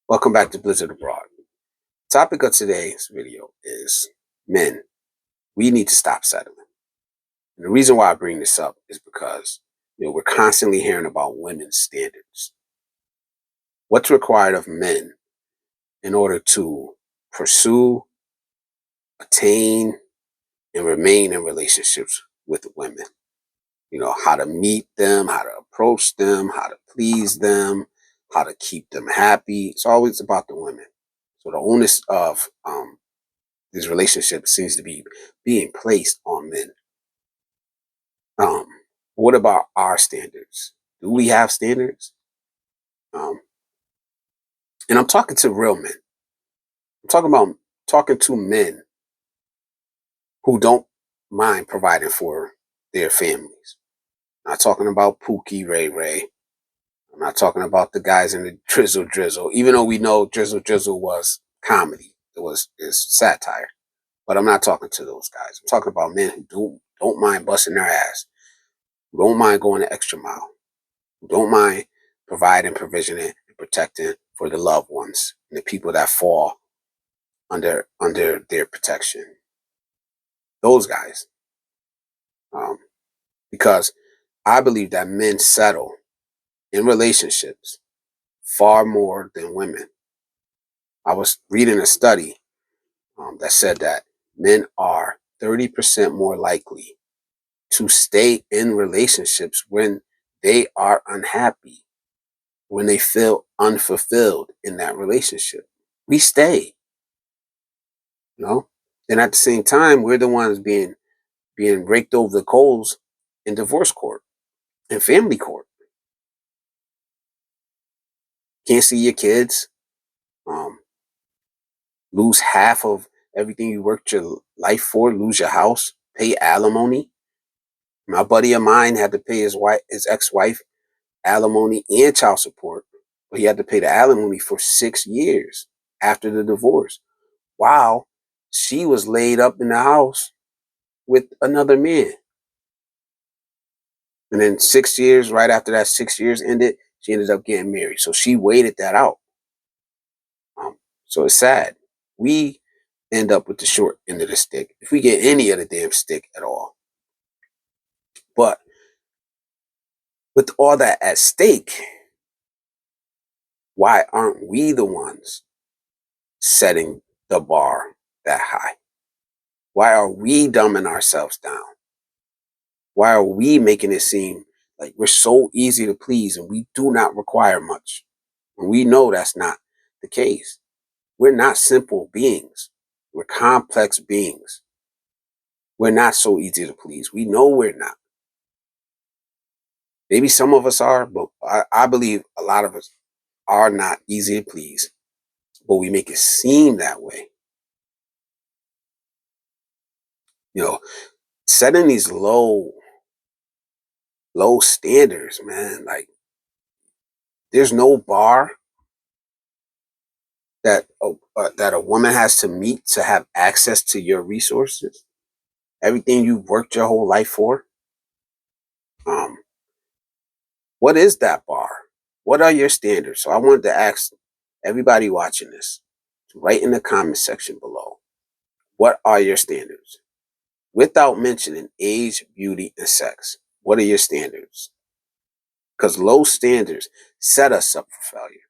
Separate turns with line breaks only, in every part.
Welcome back to Blizzard Abroad. Topic of today's video is men. We need to stop settling. And the reason why I bring this up is because we're constantly hearing about women's standards. What's required of men in order to pursue, attain, and remain in relationships with women? How to meet them, how to approach them, how to please them, how to keep them happy. It's always about the women. So the onus of this relationship seems to be being placed on men. Um, what about our standards? Do we have standards? Um, and I'm talking to real men. I'm talking to men who don't mind providing for their families. I'm not talking about Pookie Ray Ray. I'm not talking about the guys in the Drizzle Drizzle. Even though we know Drizzle Drizzle was comedy, is satire. But I'm not talking to those guys. I'm talking about men who don't mind busting their ass, who don't mind going the extra mile, who don't mind providing, provisioning, and protecting for the loved ones and the people that fall under their protection. Those guys, um, because I believe that men settle in relationships far more than women. I was reading a study that said that men are 30% more likely to stay in relationships when they are unhappy, when they feel unfulfilled in that relationship. We stay, you know? And at the same time, we're the ones being raked over the coals in divorce court and family court. Can't see your kids, um, lose half of everything you worked your life for, lose your house, pay alimony. My buddy of mine had to pay his ex-wife alimony and child support, but he had to pay the alimony for 6 years after the divorce, while she was laid up in the house with another man. And then 6 years, right after that 6 years ended, she ended up getting married. So she waited that out. Um, so it's sad. We end up with the short end of the stick if we get any of the damn stick at all. But with all that at stake, why aren't we the ones setting the bar that high? Why are we dumbing ourselves down? Why are we making it seem like we're so easy to please and we do not require much? And we know that's not the case. We're not simple beings. We're complex beings. We're not so easy to please. We know we're not. Maybe some of us are, but I believe a lot of us are not easy to please, but we make it seem that way. You know, setting these low standards, man. Like, there's no bar that a woman has to meet to have access to your resources, everything you've worked your whole life for. Um, what is that bar? What are your standards? So I wanted to ask everybody watching this to write in the comment section below. What are your standards? Without mentioning age, beauty, and sex. What are your standards? Because low standards set us up for failure.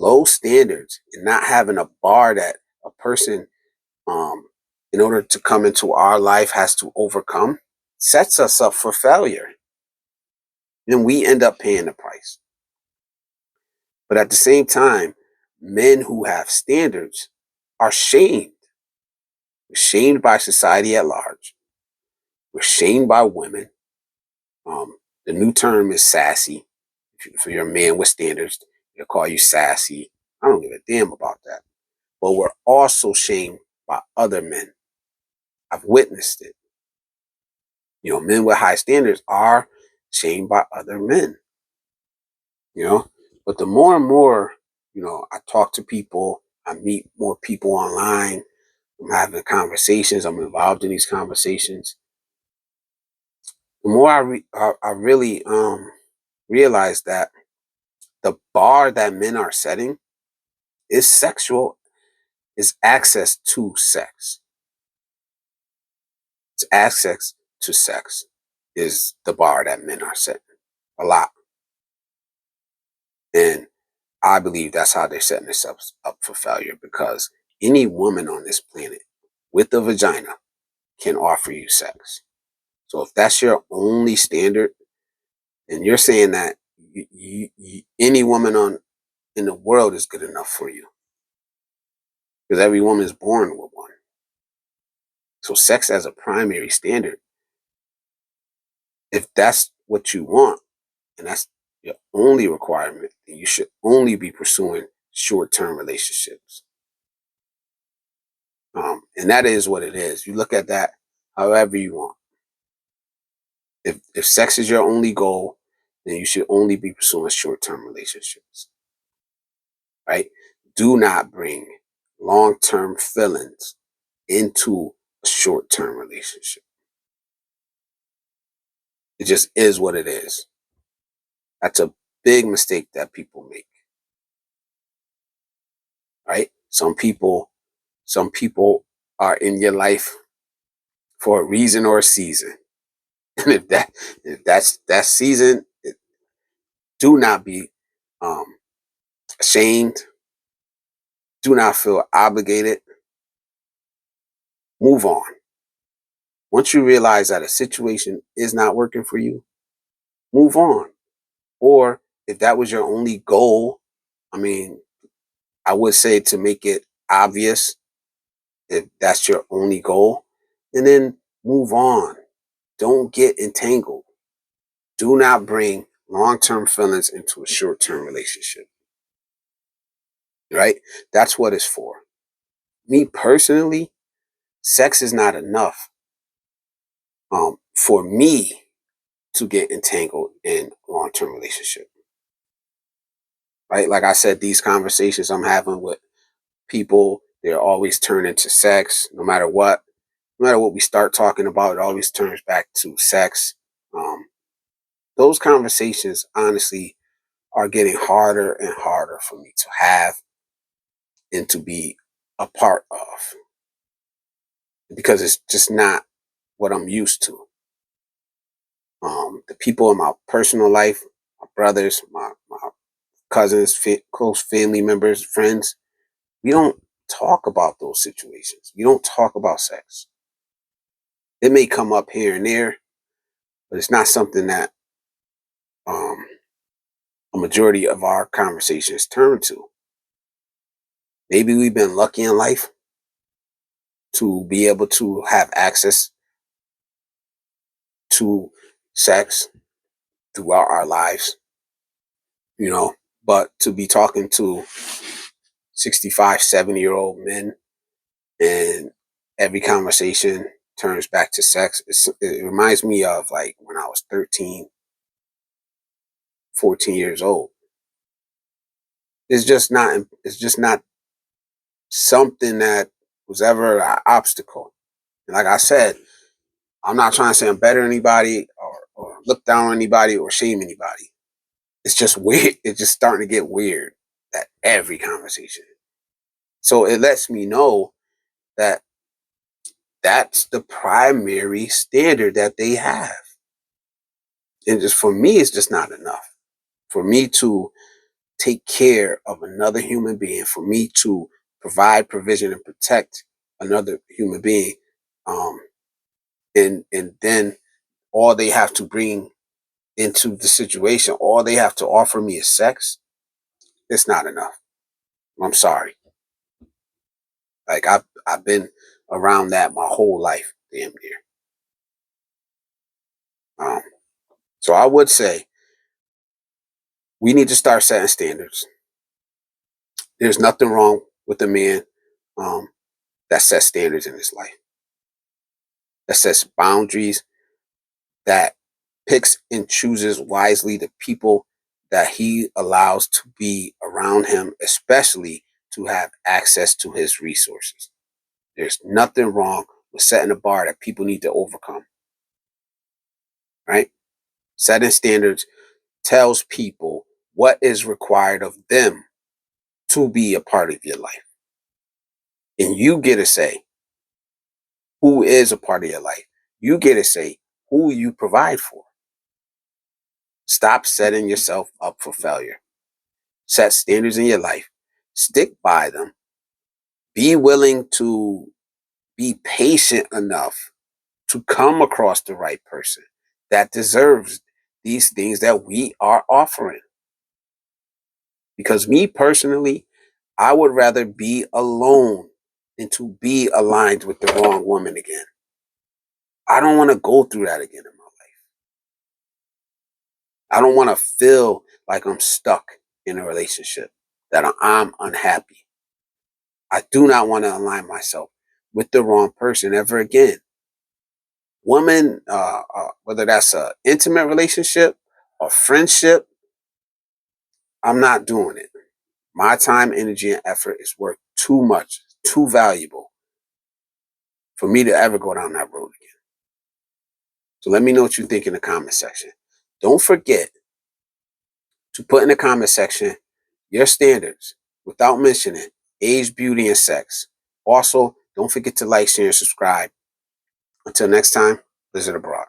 Low standards and not having a bar that a person, um, in order to come into our life, has to overcome, sets us up for failure. And we end up paying the price. But at the same time, men who have standards are shamed. We're shamed by society at large. We're shamed by women. The new term is sassy. For your man with standards, they'll call you sassy. I don't give a damn about that. But we're also shamed by other men. I've witnessed it. Men with high standards are shamed by other men. But the more and more, I talk to people, I meet more people online, I'm having conversations, I'm involved in these conversations. The more I really realize that the bar that men are setting It's sexual. It's access to sex. It's access to sex is the bar that men are setting a lot. And I believe that's how they're setting themselves up for failure, because any woman on this planet with a vagina can offer you sex. So if that's your only standard, and you're saying that any woman on in the world is good enough for you, because every woman is born with one. So sex as a primary standard, if that's what you want and that's your only requirement, then you should only be pursuing short-term relationships. And that is what it is. You look at that however you want. If sex is your only goal, then you should only be pursuing short-term relationships. Right? Do not bring long-term feelings into a short-term relationship. It just is what it is. That's a big mistake that people make. Right? Some people are in your life for a reason or a season. And if that's that season, do not be um, ashamed. Do not feel obligated. Move on. Once you realize that a situation is not working for you, move on. Or if that was your only goal, I mean, I would say to make it obvious, if that's your only goal, and then move on. Don't get entangled. Do not bring long-term feelings into a short-term relationship. Right? That's what it's for. Me personally, sex is not enough for me to get entangled in long-term relationship. Right? Like I said, these conversations I'm having with people, they're always turn into sex, no matter what. No matter what we start talking about, it always turns back to sex. Um, those conversations, honestly, are getting harder and harder for me to have and to be a part of, because it's just not what I'm used to. The people in my personal life, my brothers, my cousins, close family members, friends, we don't talk about those situations. We don't talk about sex. It may come up here and there, but it's not something that um, a majority of our conversations turn to. Maybe we've been lucky in life to be able to have access to sex throughout our lives, you know, but to be talking to 65, 70-year-old men and every conversation turns back to sex, it reminds me of like when I was 13, 14 years old. It's just not something that was ever an obstacle. And like I said, I'm not trying to say I'm better than anybody or look down on anybody or shame anybody. It's just weird. It's just starting to get weird at every conversation. So it lets me know that that's the primary standard that they have. And just for me, it's just not enough. For me to take care of another human being, for me to provide provision and protect another human being, um, and then all they have to bring into the situation, all they have to offer me is sex. It's not enough. I'm sorry. Like I've been around that my whole life, damn near. Um, so I would say we need to start setting standards. There's nothing wrong with a man um, that sets standards in his life, that sets boundaries, that picks and chooses wisely the people that he allows to be around him, especially to have access to his resources. There's nothing wrong with setting a bar that people need to overcome, right? Setting standards tells people what is required of them to be a part of your life. And you get to say who is a part of your life. You get to say who you provide for. Stop setting yourself up for failure. Set standards in your life. Stick by them. Be willing to be patient enough to come across the right person that deserves these things that we are offering. Because me personally, I would rather be alone than to be aligned with the wrong woman again. I don't want to go through that again in my life. I don't want to feel like I'm stuck in a relationship, that I'm unhappy. I do not want to align myself with the wrong person ever again. Woman, whether that's an intimate relationship or friendship, I'm not doing it. My time, energy, and effort is worth too much, too valuable for me to ever go down that road again. So let me know what you think in the comment section. Don't forget to put in the comment section your standards without mentioning age, beauty, and sex. Also, don't forget to like, share, and subscribe. Until next time, visit abroad.